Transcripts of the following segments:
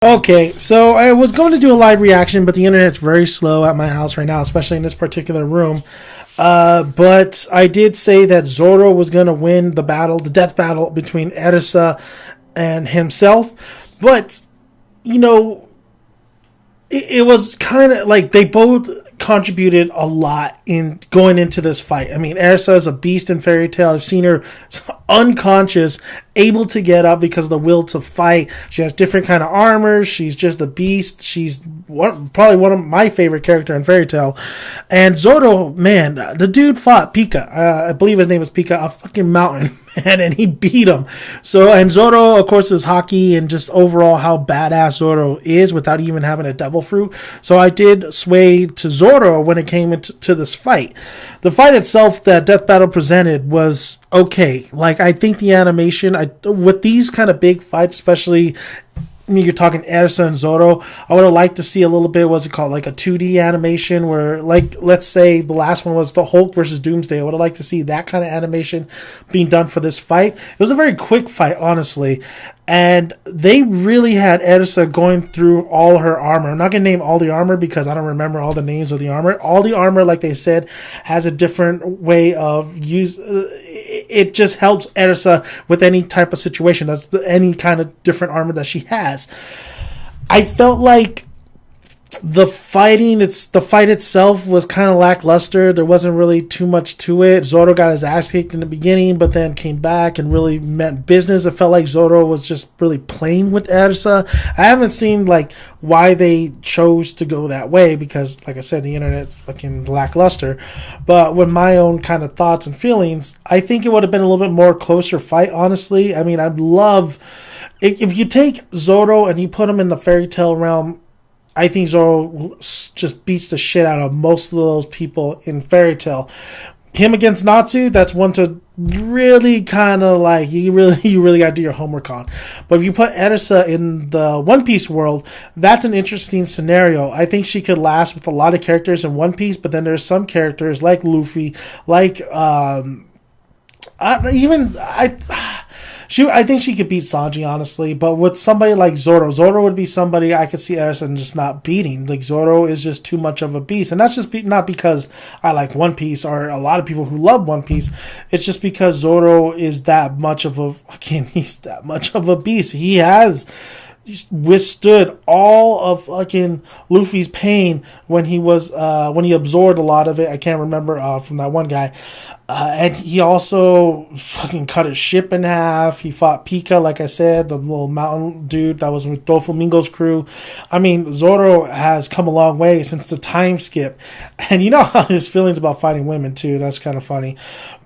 Okay, so I was going to do a live reaction, but the internet's very slow at my house right now, especially in this particular room. But I did say that Zoro was going to win the battle, the death battle between Erza and himself. But, you know, it was kind of like they both contributed a lot in going into this fight. I mean, Erza is a beast in Fairy Tail. I've seen her unconscious, able to get up because of the will to fight. She has different kind of armor. She's just a beast. She's probably one of my favorite character in Fairy Tail. And Zoro, man, the dude fought Pika. I believe his name was Pika, a fucking mountain. And he beat him. So, and Zoro, of course, is hockey and just overall how badass Zoro is without even having a devil fruit. So I did sway to Zoro when it came into this fight. The fight itself that Death Battle presented was okay. Like, I think the animation, with these kind of big fights, especially you're talking Erza and Zoro, I would have liked to see a little bit, what's it called, like a 2D animation where, like, let's say the last one was the Hulk versus Doomsday. I would have liked to see that kind of animation being done for this fight. It was a very quick fight, honestly, and they really had Erza going through all her armor. I'm not going to name all the armor because I don't remember all the names of the armor. All the armor, like they said, has a different way of use. It just helps Erza with any type of situation. That's any kind of different armor that she has. I felt like the fight itself was kind of lackluster. There wasn't really too much to it. Zoro got his ass kicked in the beginning, but then came back and really meant business. It felt like Zoro was just really playing with Erza. I haven't seen like why they chose to go that way because, like I said, the internet's fucking lackluster. But with my own kind of thoughts and feelings, I think it would have been a little bit more closer fight, honestly. I mean, I'd love if you take Zoro and you put him in the Fairy Tail realm. I think Zoro just beats the shit out of most of those people in Fairy Tail. Him against Natsu, that's one to really kind of like, you really got to do your homework on. But if you put Erza in the One Piece world, that's an interesting scenario. I think she could last with a lot of characters in One Piece, but then there's some characters like Luffy, like I think she could beat Sanji, honestly, but with somebody like Zoro would be somebody I could see Erza just not beating. Like, Zoro is just too much of a beast, and that's just not because I like One Piece or a lot of people who love One Piece. It's just because Zoro is that much of he's that much of a beast. He's withstood all of fucking Luffy's pain when he absorbed a lot of it. I can't remember from that one guy. And he also fucking cut his ship in half. He fought Pika, like I said, the little mountain dude that was with Doflamingo's crew. I mean, Zoro has come a long way since the time skip. And you know how his feelings about fighting women, too. That's kind of funny.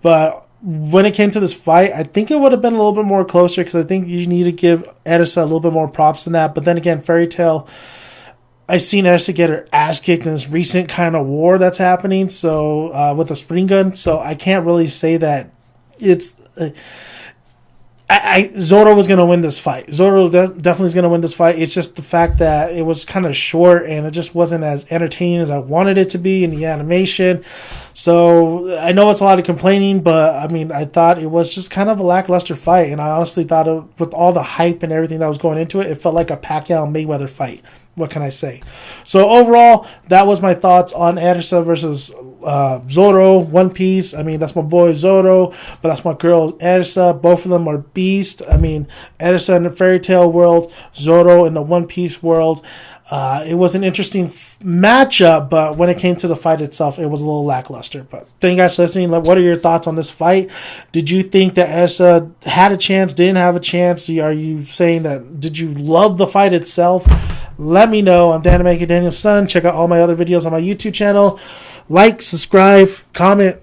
But when it came to this fight, I think it would have been a little bit more closer because I think you need to give Erza a little bit more props than that. But then again, Fairy Tail, I've seen Erza get her ass kicked in this recent kind of war that's happening. So with the spring gun, so I can't really say that it's. Zoro was going to win this fight. Zoro definitely is going to win this fight. It's just the fact that it was kind of short and it just wasn't as entertaining as I wanted it to be in the animation. So I know it's a lot of complaining, but I mean, I thought it was just kind of a lackluster fight. And I honestly thought with all the hype and everything that was going into it, it felt like a Pacquiao-Mayweather fight. What can I say? So overall, that was my thoughts on Erza versus Zoro, One Piece. I mean, that's my boy Zoro, but that's my girl Erza. Both of them are beast. I mean, Erza in the Fairy Tail world, Zoro in the One Piece world. It was an interesting matchup, but when it came to the fight itself, it was a little lackluster. But thank you guys for listening. What are your thoughts on this fight? Did you think that Erza had a chance, didn't have a chance? Are you saying that, did you love the fight itself? Let me know. I'm Dan Daniel's son. Check out all my other videos on my YouTube channel. Like, subscribe, comment,